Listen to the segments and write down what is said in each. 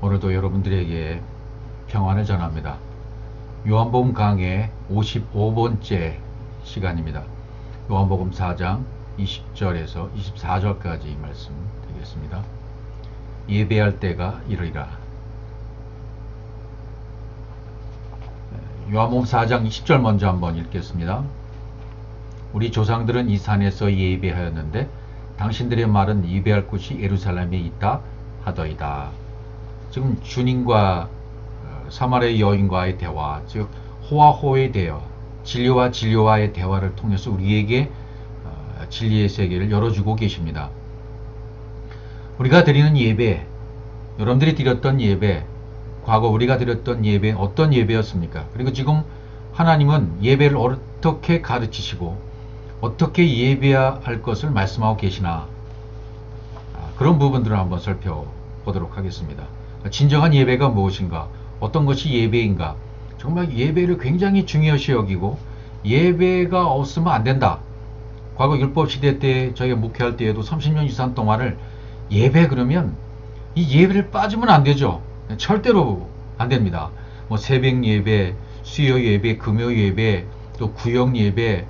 오늘도 여러분들에게 평안을 전합니다. 요한복음 강해 55번째 시간입니다. 요한복음 4장 20절에서 24절까지 말씀 되겠습니다. 예배할 때가 이르리라. 요한복음 4장 20절 먼저 한번 읽겠습니다. 우리 조상들은 이 산에서 예배하였는데 당신들의 말은 예배할 곳이 예루살렘에 있다 하더이다. 지금 주님과 사마리아 여인과의 대화, 즉 호와 호의 대화, 진리와 진리와의 대화를 통해서 우리에게 진리의 세계를 열어주고 계십니다. 우리가 드리는 예배, 여러분들이 드렸던 예배, 과거 우리가 드렸던 예배 어떤 예배였습니까? 그리고 지금 하나님은 예배를 어떻게 가르치시고 어떻게 예배할 것을 말씀하고 계시나, 그런 부분들을 한번 살펴보도록 하겠습니다. 진정한 예배가 무엇인가, 어떤 것이 예배인가, 정말 예배를 굉장히 중요시 여기고 예배가 없으면 안 된다. 과거 율법시대 때 저희가 목회할 때에도 30년 이상 동안을 예배 그러면 이 예배를 빠지면 안 되죠. 절대로 안 됩니다. 뭐 새벽 예배, 수요 예배, 금요 예배, 또 구역 예배,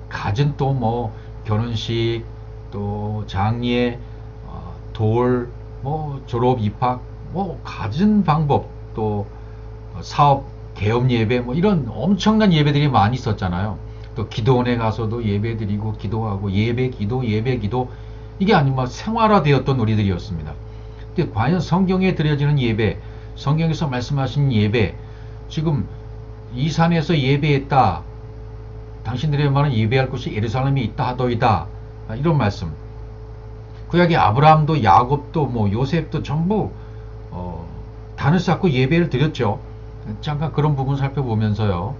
갖은 또 뭐 결혼식, 또 장례, 돌, 뭐 졸업 입학, 뭐 갖은 방법, 또 사업 개업 예배, 뭐 이런 엄청난 예배들이 많이 있었잖아요. 또 기도원에 가서도 예배 드리고 기도하고 예배 기도, 이게 아니면 생활화되었던 우리들이었습니다. 근데 과연 성경에 드려지는 예배, 성경에서 말씀하신 예배, 지금 이 산에서 예배했다, 당신들의 말은 예배할 곳이 예루살렘에 있다 하더이다, 이런 말씀. 구약의 아브라함도 야곱도 뭐 요셉도 전부 단을 쌓고 예배를 드렸죠. 잠깐 그런 부분 살펴보면서요.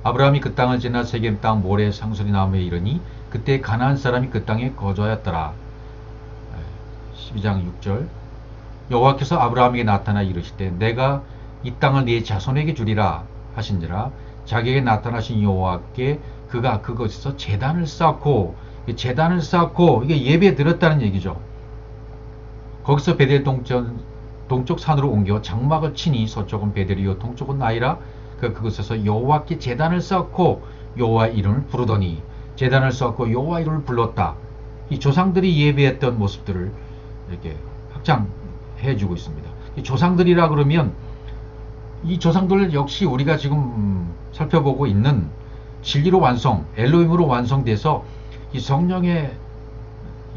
아브라함이 그 땅을 지나 세겜 땅 모래 상수리 나무에 이르니 그때 가나안 사람이 그 땅에 거주하였더라. 12장 6절. 여호와께서 아브라함에게 나타나 이르시되 내가 이 땅을 네 자손에게 주리라 하신지라. 자기에게 나타나신 여호와께 그가 그곳에서 제단을 쌓고, 이게 예배 드렸다는 얘기죠. 거기서 베델 동쪽 산으로 옮겨 장막을 치니 서쪽은 베델이요 동쪽은 나이라. 그곳에서 여호와께 제단을 쌓고 여호와 이름을 부르더니, 제단을 쌓고 여호와 이름을 불렀다. 이 조상들이 예배했던 모습들을 이렇게 확장해 주고 있습니다. 이 조상들이라 그러면 이 조상들 역시 우리가 지금 살펴보고 있는 진리로 완성, 엘로힘으로 완성돼서 이 성령의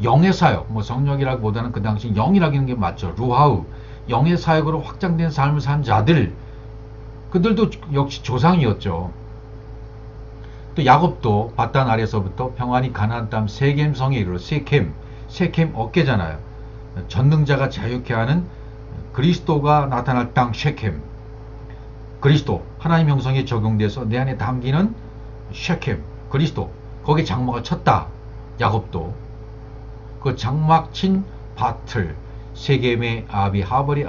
영의 사역, 뭐 성령이라기보다는 그 당시 영이라는 게 맞죠. 루하우, 영의 사역으로 확장된 삶을 산 자들, 그들도 역시 조상이었죠. 또 야곱도 바단 아래서부터 평안히 가나안 땅 세겜 성에 이르러, 세겜 어깨잖아요. 전능자가 자유케 하는 그리스도가 나타날 땅 쉐켐, 그리스도 하나님 형성에 적용돼서 내 안에 담기는 쉐켐 그리스도, 거기 장막을 쳤다. 야곱도 그 장막 친 밭을 세겜의 아비 하몰의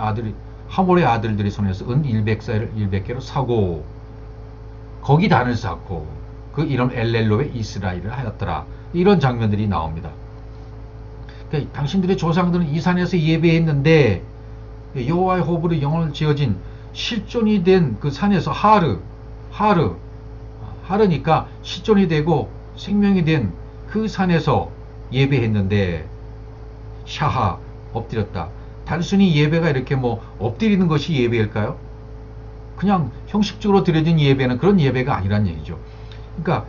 아들들이 손에서 은 100개로 사고 거기 단을 쌓고 그 이름 엘렐로의 이스라엘을 하였더라. 이런 장면들이 나옵니다. 그러니까 당신들의 조상들은 이 산에서 예배했는데 여호와의 호흡으로 영을 지어진 실존이 된 그 산에서 하르니까 실존이 되고 생명이 된 그 산에서 예배했는데, 샤하, 엎드렸다. 단순히 예배가 이렇게 뭐 엎드리는 것이 예배일까요? 그냥 형식적으로 드려진 예배는 그런 예배가 아니란 얘기죠. 그러니까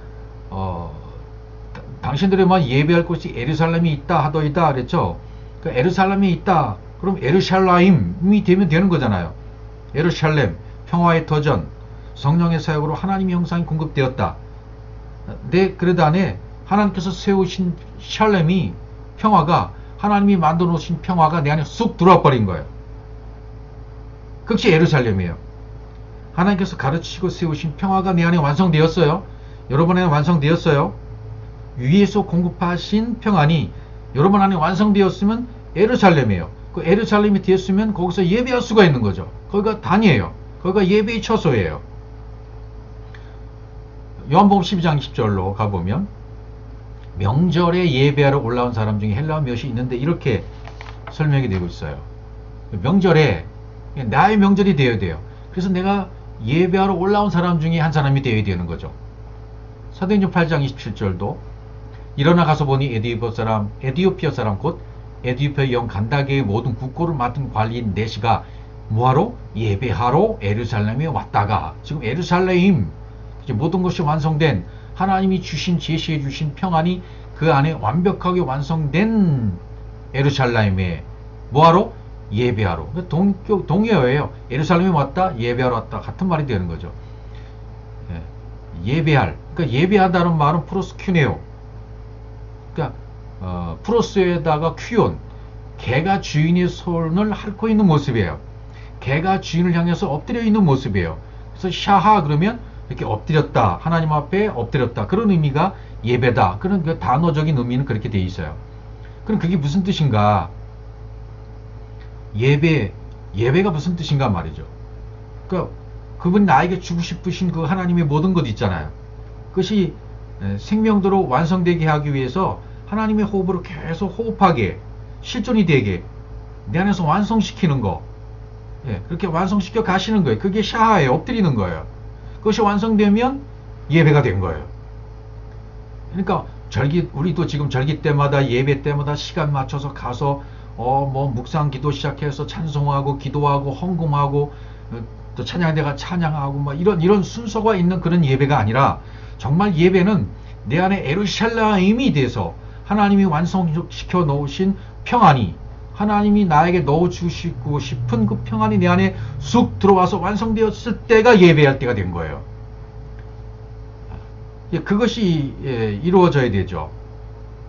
당신들에만 예배할 곳이 예루살렘이 있다 하더이다 그랬죠. 그러니까 예루살렘이 있다, 그럼 예루샬라임이 되면 되는 거잖아요. 예루샬렘, 평화의 터전, 성령의 사역으로 하나님의 형상이 공급되었다. 내 그릇 안에 하나님께서 세우신 샬렘이, 평화가, 하나님이 만들어 놓으신 평화가 내 안에 쑥 들어와 버린 거예요. 그것이 예루살렘이에요. 하나님께서 가르치시고 세우신 평화가 내 안에 완성되었어요. 여러분 안에 완성되었어요. 위에서 공급하신 평안이 여러분 안에 완성되었으면 예루살렘이에요. 그 예루살렘이 되었으면 거기서 예배할 수가 있는 거죠. 거기가 단이에요. 거기가 예배의 처소예요. 요한복음 12장 10절로 가보면 명절에 예배하러 올라온 사람 중에 헬라어 몇이 있는데 이렇게 설명이 되고 있어요. 명절에 나의 명절이 되어야 돼요. 그래서 내가 예배하러 올라온 사람 중에 한 사람이 되어야 되는 거죠. 사도행전 8장 27절도 일어나 가서 보니 에디오피아 사람 곧 에디오피아 영 간다게의 모든 국고를 맡은 관리인 네시가 뭐하러? 예배하러 에루살렘에 왔다가, 지금 에루살렘 모든 것이 완성된, 하나님이 주신, 제시해 주신 평안이 그 안에 완벽하게 완성된 에루살렘에 뭐하러? 예배하러. 동의어예요. 에루살렘에 왔다, 예배하러 왔다, 같은 말이 되는 거죠. 예배할, 그러니까 예배한다는 말은 프로스큐네오, 그러니까 프로스에다가 큐온, 개가 주인의 손을 핥고 있는 모습이에요. 개가 주인을 향해서 엎드려 있는 모습이에요. 그래서 샤하 그러면 이렇게 엎드렸다, 하나님 앞에 엎드렸다, 그런 의미가 예배다. 그런 그 단어적인 의미는 그렇게 되어 있어요. 그럼 그게 무슨 뜻인가? 예배가 무슨 뜻인가 말이죠. 그러니까 그분이 나에게 주고 싶으신 그 하나님의 모든 것 있잖아요. 그것이 생명도로 완성되게 하기 위해서 하나님의 호흡으로 계속 호흡하게, 실존이 되게 내 안에서 완성시키는 거, 그렇게 완성시켜 가시는 거예요. 그게 샤하에 엎드리는 거예요. 그것이 완성되면 예배가 된 거예요. 그러니까 우리도 지금 절기 때마다, 예배 때마다 시간 맞춰서 가서 묵상 기도 시작해서 찬송하고 기도하고 헌금하고 또 찬양대가 찬양하고 막 이런 순서가 있는 그런 예배가 아니라, 정말 예배는 내 안에 에루샬라임이 돼서 하나님이 완성시켜 놓으신 평안이, 하나님이 나에게 넣어주시고 싶은 그 평안이 내 안에 쑥 들어와서 완성되었을 때가 예배할 때가 된 거예요. 그것이 이루어져야 되죠.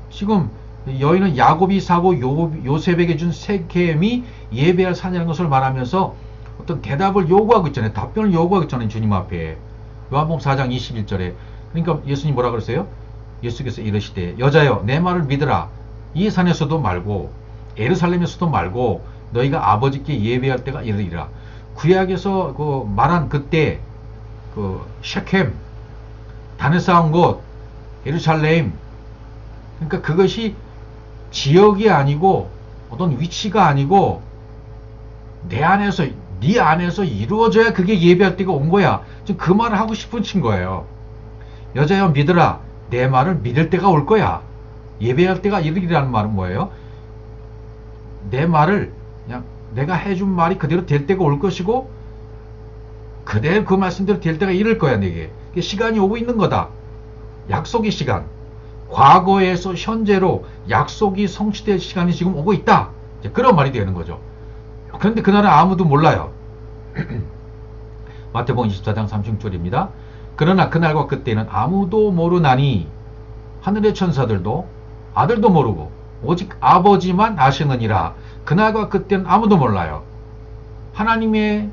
지금 여인은 야곱이 사고 요셉에게 준 세겜이 예배할 산이라는 것을 말하면서 어떤 대답을 요구하고 있잖아요. 답변을 요구하고 있잖아요. 주님 앞에. 요한복음 4장 21절에. 그러니까 예수님 뭐라 그러세요? 예수께서 이르시되 여자여 내 말을 믿으라. 이 산에서도 말고 에르살렘에서도 말고 너희가 아버지께 예배할 때가 이르리라. 구약에서 그 말한 그때 그 셰켐, 단에 쌓은 곳, 예루살렘, 그러니까 그것이 지역이 아니고 어떤 위치가 아니고 내 안에서, 네 안에서 이루어져야 그게 예배할 때가 온 거야. 지금 그 말을 하고 싶은 거예요. 여자여 믿으라. 내 말을 믿을 때가 올 거야. 예배할 때가 이르리라는 말은 뭐예요? 내 말을 그냥 내가 해준 말이 그대로 될 때가 올 것이고 그대로 그 말씀대로 될 때가 이를 거야. 내게 시간이 오고 있는 거다. 약속의 시간, 과거에서 현재로 약속이 성취될 시간이 지금 오고 있다. 그런 말이 되는 거죠. 그런데 그날은 아무도 몰라요. 마태복음 24장 36절입니다. 그러나 그날과 그때는 아무도 모르나니 하늘의 천사들도 아들도 모르고 오직 아버지만 아시느니라. 그날과 그때는 아무도 몰라요. 하나님의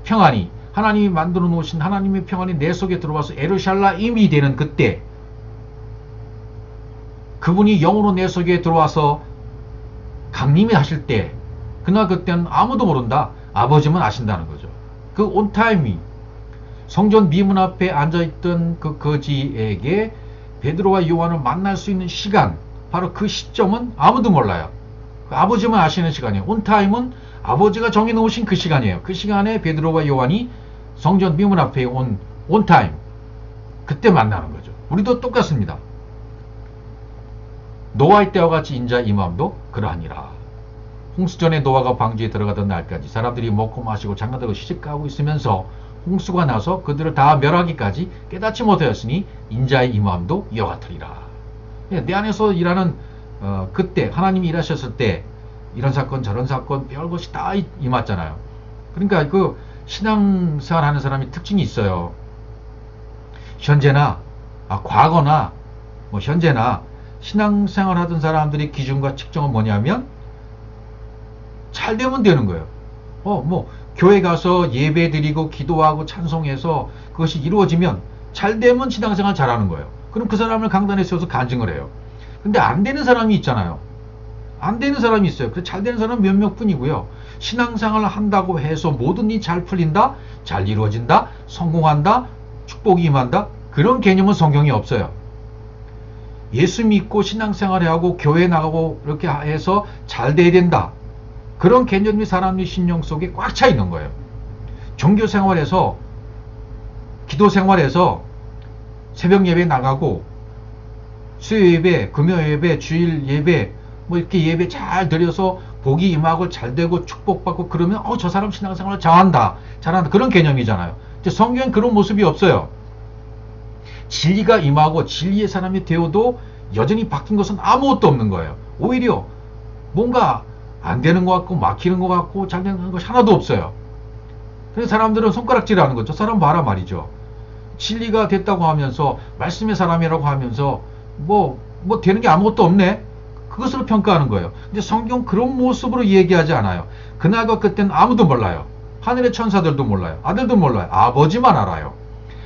평안이, 하나님이 만들어 놓으신 하나님의 평안이 내 속에 들어와서 에루샬라임이 되는 그때, 그분이 영으로 내 속에 들어와서 강림이 하실 때, 그날 그때는 아무도 모른다. 아버지만 아신다는 거죠. 그 온타임이 성전 미문 앞에 앉아있던 그 거지에게 베드로와 요한을 만날 수 있는 시간, 바로 그 시점은 아무도 몰라요. 그 아버지만 아시는 시간이에요. 온타임은 아버지가 정해놓으신 그 시간이에요. 그 시간에 베드로와 요한이 성전 미문 앞에 온타임, 그때 만나는 거죠. 우리도 똑같습니다. 노아의 때와 같이 인자 임함도 그러하니라. 홍수전에 노아가 방주에 들어가던 날까지 사람들이 먹고 마시고 장가들고 시집가고 있으면서 홍수가 나서 그들을 다 멸하기까지 깨닫지 못하였으니 인자의 임함도 이와 같으리라. 내 안에서 일하는 그때 하나님이 일하셨을 때 이런 사건 저런 사건 별것이 다 임했잖아요. 그러니까 그 신앙생활 하는 사람이 특징이 있어요. 현재나 과거나 현재나 신앙생활 하던 사람들의 기준과 측정은 뭐냐면 잘 되면 되는 거예요. 교회 가서 예배 드리고 기도하고 찬송해서 그것이 이루어지면 잘 되면 신앙생활 잘하는 거예요. 그럼 그 사람을 강단에 세워서 간증을 해요. 근데 안 되는 사람이 있잖아요. 안 되는 사람이 있어요. 잘 되는 사람은 몇몇 뿐이고요. 신앙생활을 한다고 해서 모든 일이 잘 풀린다, 잘 이루어진다, 성공한다, 축복이 임한다, 그런 개념은 성경에 없어요. 예수 믿고 신앙생활을 하고 교회 나가고 이렇게 해서 잘 돼야 된다. 그런 개념이 사람의 신령 속에 꽉 차 있는 거예요. 종교 생활에서, 기도 생활에서 새벽 예배 나가고 수요 예배, 금요 예배, 주일 예배 뭐 이렇게 예배 잘 드려서 복이 임하고 잘 되고 축복받고 그러면 저 사람 신앙생활을 잘한다 그런 개념이잖아요. 근데 성경엔 그런 모습이 없어요. 진리가 임하고 진리의 사람이 되어도 여전히 바뀐 것은 아무것도 없는 거예요. 오히려 뭔가 안 되는 것 같고 막히는 것 같고 잘 되는 것이 하나도 없어요. 그래서 사람들은 손가락질하는 거죠. 저 사람 봐라 말이죠. 진리가 됐다고 하면서 말씀의 사람이라고 하면서 뭐 되는 게 아무것도 없네. 그것으로 평가하는 거예요. 근데 성경 그런 모습으로 얘기하지 않아요. 그날과 그때는 아무도 몰라요. 하늘의 천사들도 몰라요. 아들도 몰라요. 아버지만 알아요.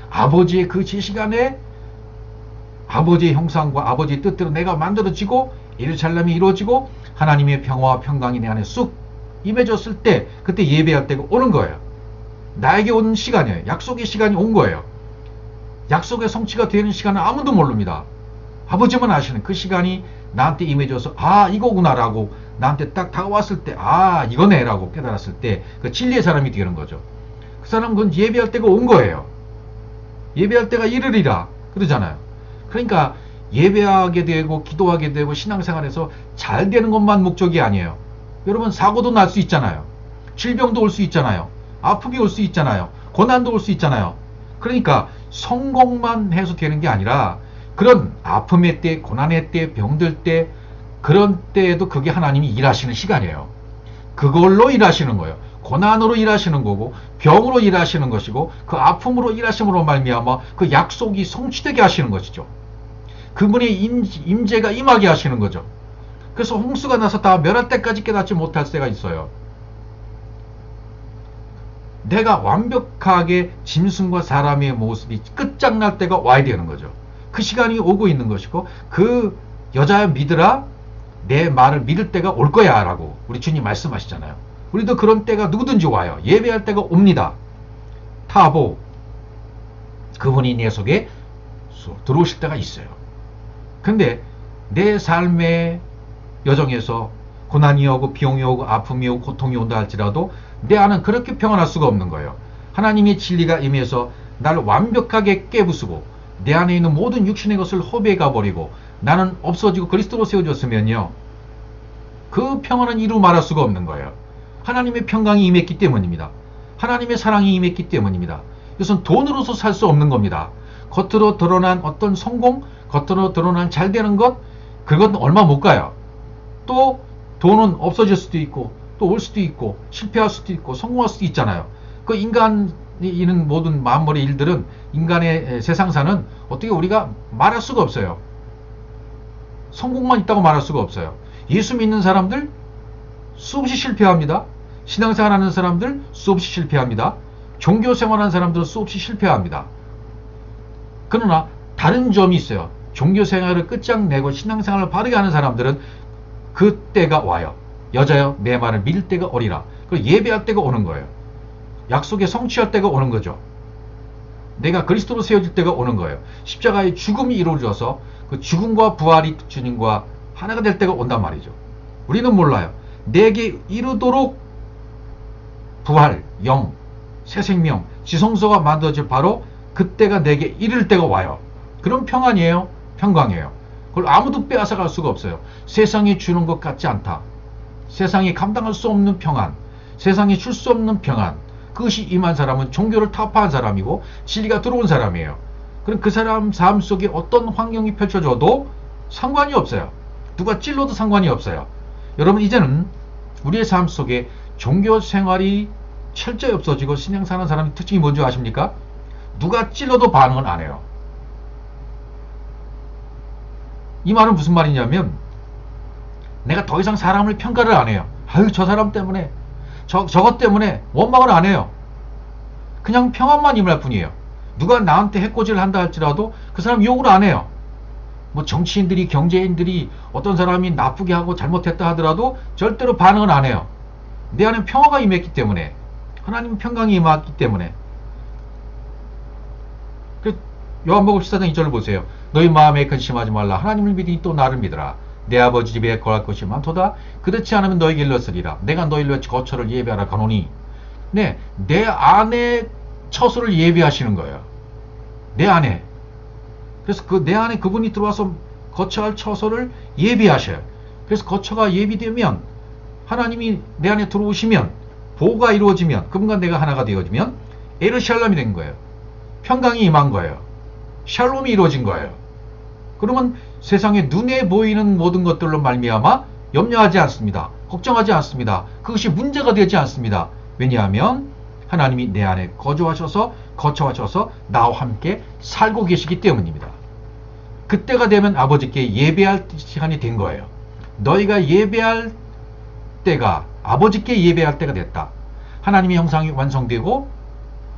아버지의 그 지시간에 아버지의 형상과 아버지의 뜻대로 내가 만들어지고 예루살렘이 이루어지고 하나님의 평화와 평강이 내 안에 쑥 임해졌을 때 그때 예배할 때가 오는 거예요. 나에게 오는 시간이에요. 약속의 시간이 온 거예요. 약속의 성취가 되는 시간은 아무도 모릅니다. 아버지만 아시는 그 시간이 나한테 임해져서 이거구나 라고 나한테 딱 다가왔을 때 이거네 라고 깨달았을 때 그 진리의 사람이 되는 거죠. 그 사람은 그건 예배할 때가 온 거예요. 예배할 때가 이르리라 그러잖아요. 그러니까 예배하게 되고 기도하게 되고 신앙생활에서 잘 되는 것만 목적이 아니에요. 여러분 사고도 날 수 있잖아요. 질병도 올 수 있잖아요. 아픔이 올 수 있잖아요. 고난도 올 수 있잖아요. 그러니까 성공만 해서 되는 게 아니라 그런 아픔의 때, 고난의 때, 병들 때 그런 때에도 그게 하나님이 일하시는 시간이에요. 그걸로 일하시는 거예요. 고난으로 일하시는 거고 병으로 일하시는 것이고 그 아픔으로 일하심으로 말미암아 그 약속이 성취되게 하시는 것이죠. 그분의 임재가 임하게 하시는 거죠. 그래서 홍수가 나서 다 멸할 때까지 깨닫지 못할 때가 있어요. 내가 완벽하게 짐승과 사람의 모습이 끝장날 때가 와야 되는 거죠. 그 시간이 오고 있는 것이고 그 여자야 믿으라 내 말을 믿을 때가 올 거야 라고 우리 주님 말씀하시잖아요. 우리도 그런 때가 누구든지 와요. 예배할 때가 옵니다. 타보 그분이 내 속에 들어오실 때가 있어요. 근데 내 삶의 여정에서 고난이 오고 비용이 오고 아픔이 오고 고통이 온다 할지라도 내 안은 그렇게 평안할 수가 없는 거예요. 하나님의 진리가 임해서 나를 완벽하게 깨부수고 내 안에 있는 모든 육신의 것을 허비해 가버리고 나는 없어지고 그리스도로 세워졌으면요. 그 평안은 이루 말할 수가 없는 거예요. 하나님의 평강이 임했기 때문입니다. 하나님의 사랑이 임했기 때문입니다. 이것은 돈으로서 살 수 없는 겁니다. 겉으로 드러난 어떤 성공, 겉으로 드러난 잘 되는 것, 그건 얼마 못 가요. 또 돈은 없어질 수도 있고 또 올 수도 있고 실패할 수도 있고 성공할 수도 있잖아요. 그 인간이 이는 모든 만물의 일들은 인간의 세상사는 어떻게 우리가 말할 수가 없어요. 성공만 있다고 말할 수가 없어요. 예수 믿는 사람들 수없이 실패합니다. 신앙생활하는 사람들 수없이 실패합니다. 종교생활하는 사람들은 수없이 실패합니다. 그러나 다른 점이 있어요. 종교생활을 끝장내고 신앙생활을 바르게 하는 사람들은 그 때가 와요. 여자여 내 말을 믿을 때가 오리라. 그리고 예배할 때가 오는 거예요. 약속에 성취할 때가 오는 거죠. 내가 그리스도로 세워질 때가 오는 거예요. 십자가의 죽음이 이루어져서 그 죽음과 부활이 주님과 하나가 될 때가 온단 말이죠. 우리는 몰라요. 내게 이르도록 부활, 영, 새 생명, 지성소가 만들어질 바로 그때가 내게 이를 때가 와요. 그런 평안이에요. 평강이에요. 그걸 아무도 빼앗아갈 수가 없어요. 세상이 주는 것 같지 않다. 세상이 감당할 수 없는 평안, 세상이 줄 수 없는 평안, 그것이 임한 사람은 종교를 타파한 사람이고 진리가 들어온 사람이에요. 그럼 그 사람 삶 속에 어떤 환경이 펼쳐져도 상관이 없어요. 누가 찔러도 상관이 없어요. 여러분 이제는 우리의 삶 속에 종교 생활이 철저히 없어지고 신앙 사는 사람의 특징이 뭔지 아십니까? 누가 찔러도 반응은 안 해요. 이 말은 무슨 말이냐면 내가 더 이상 사람을 평가를 안 해요. 아유 저 사람 때문에 저것 때문에 원망을 안 해요. 그냥 평안만 임할 뿐이에요. 누가 나한테 해코지를 한다 할지라도 그 사람 욕을 안 해요. 뭐 정치인들이 경제인들이 어떤 사람이 나쁘게 하고 잘못했다 하더라도 절대로 반응을 안 해요. 내 안에 평화가 임했기 때문에, 하나님 평강이 임했기 때문에. 요한복음 14장 2절을 보세요. 너희 마음에 근심하지 말라. 하나님을 믿으니 또 나를 믿으라. 내 아버지 집에 거할 것이 많도다. 그렇지 않으면 너에게 일렀으리라. 내가 너희를 위해 거처를 예비하라 가노니. 네, 내 안에 처소를 예비하시는 거예요. 내 안에. 그래서 그 내 안에 그분이 들어와서 거처할 처소를 예비하셔요. 그래서 거처가 예비되면 하나님이 내 안에 들어오시면 보호가 이루어지면 그분과 내가 하나가 되어지면 에르샬롬이 된 거예요. 평강이 임한 거예요. 샬롬이 이루어진 거예요. 그러면 세상에 눈에 보이는 모든 것들로 말미암아 염려하지 않습니다. 걱정하지 않습니다. 그것이 문제가 되지 않습니다. 왜냐하면 하나님이 내 안에 거주하셔서 거처하셔서 나와 함께 살고 계시기 때문입니다. 그때가 되면 아버지께 예배할 시간이 된 거예요. 너희가 예배할 때가 아버지께 예배할 때가 됐다. 하나님의 형상이 완성되고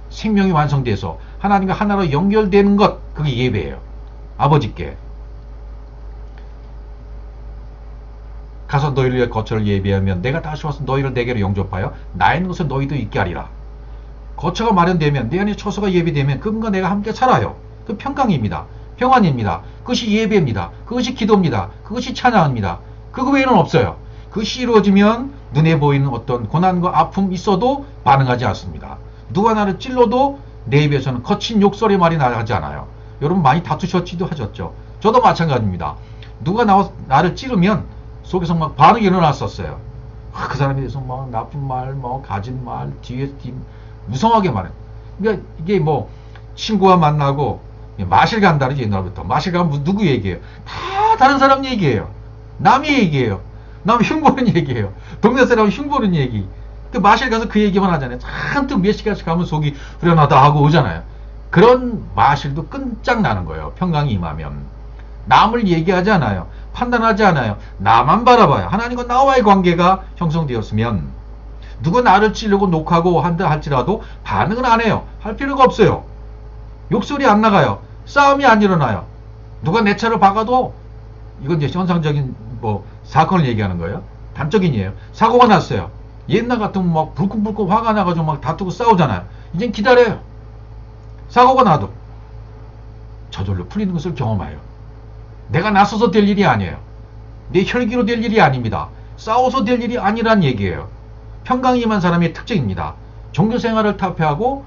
생명이 완성돼서 하나님과 하나로 연결되는 것, 그게 예배예요. 아버지께 가서 너희를 위해 거처를 예비하면 내가 다시 와서 너희를 내게로 영접하여 나의 것을 너희도 있게 하리라. 거처가 마련되면 내 안에 처소가 예비되면 그분과 내가 함께 살아요. 그 평강입니다. 평안입니다. 그것이 예배입니다. 그것이 기도입니다. 그것이 찬양입니다. 그거 외에는 없어요. 그것이 이루어지면 눈에 보이는 어떤 고난과 아픔 있어도 반응하지 않습니다. 누가 나를 찔러도 내 입에서는 거친 욕설의 말이 나가지 않아요. 여러분 많이 다투셨지도 하셨죠. 저도 마찬가지입니다. 누가 나를 찌르면 속에서 막 반응이 일어났었어요. 그 사람에 대해서 막 나쁜 말, 뭐 가진 말, 뒤에 무성하게 말해. 그러니까 이게 뭐 친구와 만나고 마실 간다는 옛날부터 마실 가면 누구 얘기해요? 다 다른 사람 얘기해요. 남의 얘기해요. 남 흉보는 얘기해요. 동네 사람 흉보는 얘기. 그 마실 가서 그 얘기만 하잖아요. 잔뜩 몇 시간씩 가면 속이 후련하다 하고 오잖아요. 그런 마실도 끈짝 나는 거예요. 평강이 임하면. 남을 얘기하지 않아요. 판단하지 않아요. 나만 바라봐요. 하나님과 나와의 관계가 형성되었으면 누가 나를 찌르고 녹하고 한다 할지라도 반응은 안 해요. 할 필요가 없어요. 욕설이 안 나가요. 싸움이 안 일어나요. 누가 내 차를 박아도 이건 이제 현상적인 뭐 사건을 얘기하는 거예요. 단적인 예예요. 사고가 났어요. 옛날 같으면 막 불끈불끈 화가 나가지고 막 다투고 싸우잖아요. 이젠 기다려요. 사고가 나도 저절로 풀리는 것을 경험해요. 내가 나서서 될 일이 아니에요. 내 혈기로 될 일이 아닙니다. 싸워서 될 일이 아니란 얘기예요. 평강이 임한 사람의 특징입니다. 종교생활을 타폐하고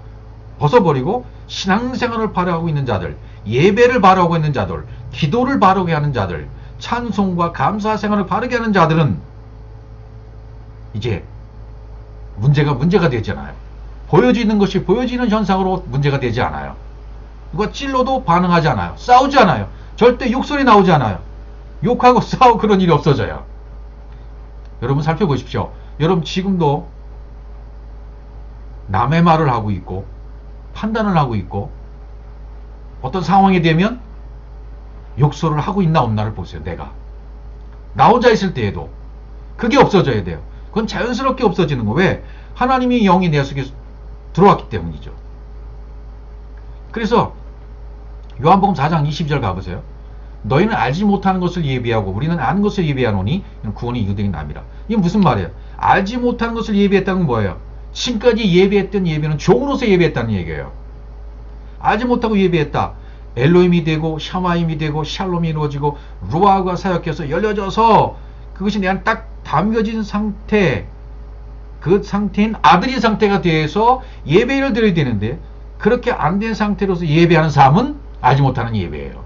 벗어버리고 신앙생활을 바라고 있는 자들, 예배를 바라고 있는 자들, 기도를 바르게 하는 자들, 찬송과 감사 생활을 바르게 하는 자들은 이제 문제가 되지 않아요. 보여지는 것이 보여지는 현상으로 문제가 되지 않아요. 누가 찔러도 반응하지 않아요. 싸우지 않아요. 절대 욕설이 나오지 않아요. 욕하고 싸우고 그런 일이 없어져요. 여러분 살펴보십시오. 여러분 지금도 남의 말을 하고 있고 판단을 하고 있고 어떤 상황이 되면 욕설을 하고 있나 없나를 보세요. 내가 나 혼자 있을 때에도 그게 없어져야 돼요. 그건 자연스럽게 없어지는 거. 왜? 하나님의 영이 내 속에 들어왔기 때문이죠. 그래서 요한복음 4장 22절 가보세요. 너희는 알지 못하는 것을 예비하고 우리는 아는 것을 예비하노니 구원이 유대인 남이라. 이게 무슨 말이에요? 알지 못하는 것을 예비했다는 건 뭐예요? 지금까지 예비했던 예배는 종으로서 예비했다는 얘기예요. 알지 못하고 예비했다. 엘로힘이 되고 샤마임이 되고 샬롬이 이루어지고 루아가 사역해서 열려져서 그것이 내 안에 딱 담겨진 상태, 그 상태인 아들인 상태가 돼서 예배를 드려야 되는데 그렇게 안 된 상태로서 예배하는 삶은 알지 못하는 예배예요.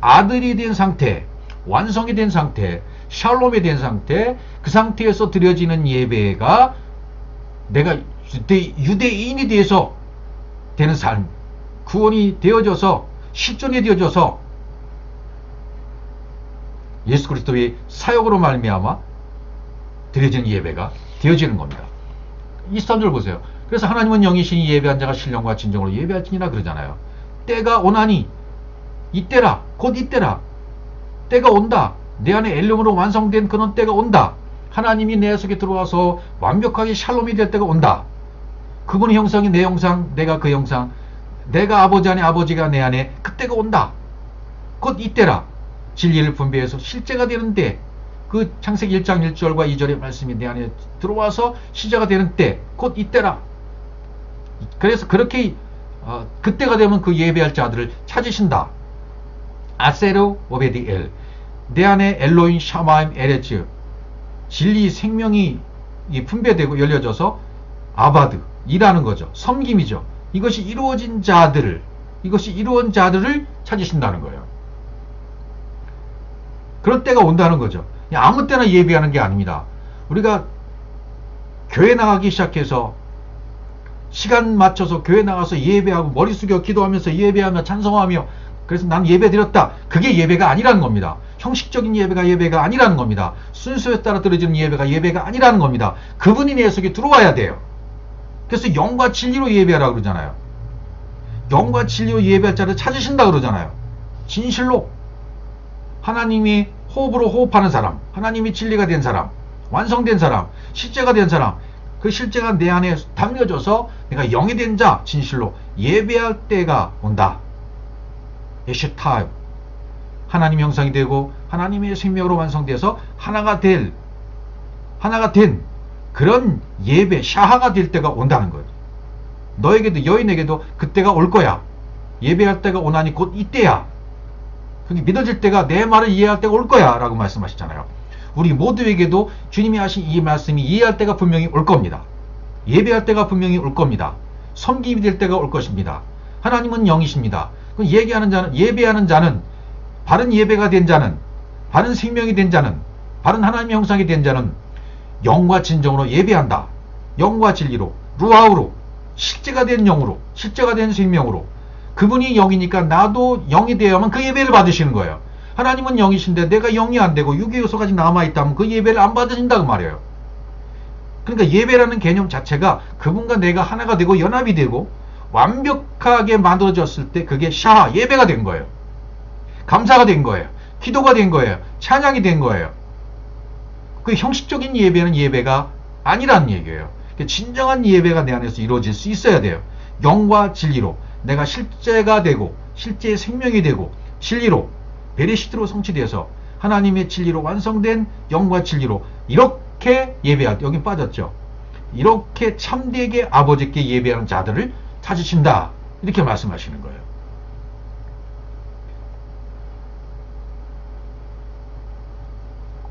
아들이 된 상태, 완성이 된 상태, 샬롬이 된 상태, 그 상태에서 드려지는 예배가 내가 유대인이 돼서 되는 삶, 구원이 되어져서 실존이 되어져서 예수 그리스도의 사역으로 말미암아 드려지는 예배가 되어지는 겁니다. 23절 보세요. 그래서 하나님은 영이시니 예배한 자가 신령과 진정으로 예배할지니라 그러잖아요. 때가 오나니 이때라, 곧 이때라. 때가 온다. 내 안에 엘름으로 완성된 그런 때가 온다. 하나님이 내 속에 들어와서 완벽하게 샬롬이 될 때가 온다. 그분의 형상이 내 형상, 내가 그 형상, 내가 아버지 안에 아버지가 내 안에 그때가 온다. 곧 이때라. 진리를 분배해서 실제가 되는 때, 그 창세기 1장 1절과 2절의 말씀이 내 안에 들어와서 시제가 되는 때, 곧 이때라. 그래서 그렇게 그때가 되면 그 예배할 자들을 찾으신다. 아세르 오베디엘. 내 안에 엘로임 샤마임 에레츠 진리 생명이 분배되고 열려져서 아바드 일하는 거죠. 섬김이죠. 이것이 이루어진 자들을 찾으신다는 거예요. 그런 때가 온다는 거죠. 아무 때나 예배하는 게 아닙니다. 우리가 교회 나가기 시작해서 시간 맞춰서 교회 나가서 예배하고 머리 숙여 기도하면서 예배하며 찬송하며 그래서 난 예배 드렸다. 그게 예배가 아니라는 겁니다. 형식적인 예배가 아니라는 겁니다. 순서에 따라 드려지는 예배가 아니라는 겁니다. 그분이 내 속에 들어와야 돼요. 그래서 영과 진리로 예배하라고 그러잖아요. 영과 진리로 예배할 자를 찾으신다 그러잖아요. 진실로 하나님이 호흡으로 호흡하는 사람, 하나님이 진리가 된 사람, 완성된 사람, 실제가 된 사람, 그 실제가 내 안에 담겨져서 내가 영이 된 자, 진실로 예배할 때가 온다. 에시타임 하나님의 형상이 되고 하나님의 생명으로 완성돼서 하나가 된 그런 예배, 샤하가 될 때가 온다는 거예요. 너에게도 여인에게도 그때가 올 거야. 예배할 때가 오나니 곧 이때야. 그게 믿어질 때가 내 말을 이해할 때가 올 거야 라고 말씀하셨잖아요. 우리 모두에게도 주님이 하신 이 말씀이 이해할 때가 분명히 올 겁니다. 예배할 때가 분명히 올 겁니다. 섬김이 될 때가 올 것입니다. 하나님은 영이십니다. 예배하는 자는 바른 예배가 된 자는 바른 생명이 된 자는 바른 하나님의 형상이 된 자는 영과 진정으로 예배한다. 영과 진리로 루아우로 실제가 된 영으로 실제가 된 생명으로 그분이 영이니까 나도 영이 되어야만 그 예배를 받으시는 거예요. 하나님은 영이신데 내가 영이 안 되고 육의 요소까지 남아있다면 그 예배를 안 받으신다고 말이에요. 그러니까 예배라는 개념 자체가 그분과 내가 하나가 되고 연합이 되고 완벽하게 만들어졌을 때 그게 샤 예배가 된 거예요. 감사가 된 거예요. 기도가 된 거예요. 찬양이 된 거예요. 그 형식적인 예배는 예배가 아니라는 얘기예요. 진정한 예배가 내 안에서 이루어질 수 있어야 돼요. 영과 진리로 내가 실제가 되고 실제의 생명이 되고 진리로 베레시트로 성취돼서 하나님의 진리로 완성된 영과 진리로 이렇게 예배할 때 여기 빠졌죠. 이렇게 참되게 아버지께 예배하는 자들을 찾으신다. 이렇게 말씀하시는 거예요.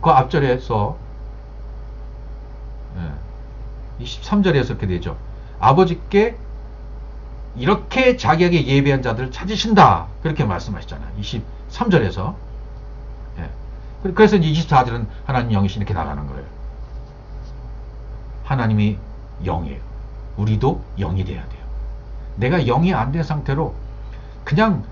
그 앞절에서 23절에서 이렇게 되죠. 아버지께 이렇게 자기에게 예배한 자들을 찾으신다. 그렇게 말씀하시잖아요. 23절에서. 그래서 이제 24절은 하나님 영이신 이렇게 나가는 거예요. 하나님이 영이에요. 우리도 영이 돼야 돼요. 내가 영이 안 된 상태로 그냥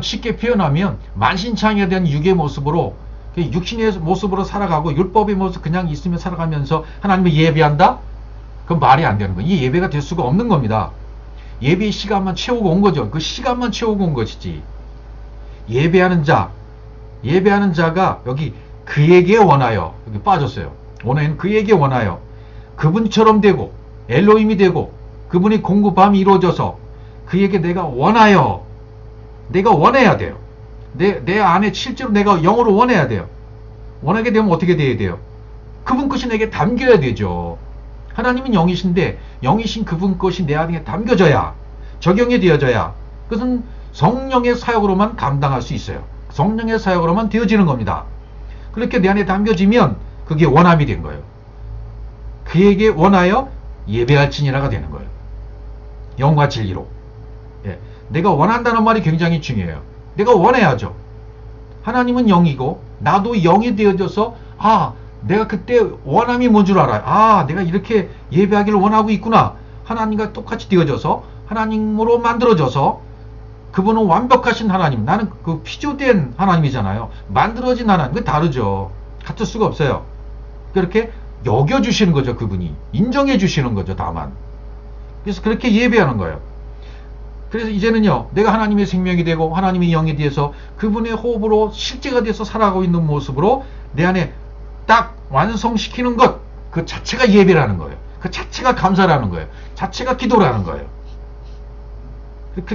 쉽게 표현하면 만신창이에 대한 육의 모습으로 육신의 모습으로 살아가고 율법의 모습 그냥 있으면 살아가면서 하나님을 예배한다? 그건 말이 안 되는 거예요. 이 예배가 될 수가 없는 겁니다. 예배의 시간만 채우고 온 거죠. 그 시간만 채우고 온 것이지. 예배하는 자가 여기 그에게 원하여 여기 빠졌어요. 오늘은 그에게 원하여 그분처럼 되고 엘로힘이 되고 그분이 공급함이 이루어져서 그에게 내가 원해야 돼요. 내 안에 실제로 내가 영으로 원해야 돼요. 원하게 되면 어떻게 돼야 돼요? 그분 것이 내게 담겨야 되죠. 하나님은 영이신데 영이신 그분 것이 내 안에 담겨져야 적용이 되어져야 그것은 성령의 사역으로만 감당할 수 있어요. 성령의 사역으로만 되어지는 겁니다. 그렇게 내 안에 담겨지면 그게 원함이 된 거예요. 그에게 원하여 예배할지니라가 되는 거예요. 영과 진리로. 내가 원한다는 말이 굉장히 중요해요. 내가 원해야죠. 하나님은 영이고 나도 영이 되어져서 내가 그때 원함이 뭔 줄 알아요. 내가 이렇게 예배하기를 원하고 있구나. 하나님과 똑같이 되어져서 하나님으로 만들어져서 그분은 완벽하신 하나님. 나는 그 피조된 하나님이잖아요. 만들어진 하나님. 그게 다르죠. 같을 수가 없어요. 그렇게 여겨주시는 거죠. 그분이. 인정해 주시는 거죠. 다만. 그래서 그렇게 예배하는 거예요. 그래서 이제는요, 내가 하나님의 생명이 되고 하나님의 영에 대해서 그분의 호흡으로 실제가 돼서 살아가고 있는 모습으로 내 안에 딱 완성시키는 것, 그 자체가 예배라는 거예요. 그 자체가 감사라는 거예요. 자체가 기도라는 거예요.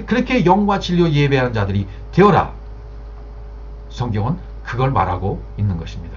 그렇게 영과 진리로 예배하는 자들이 되어라. 성경은 그걸 말하고 있는 것입니다.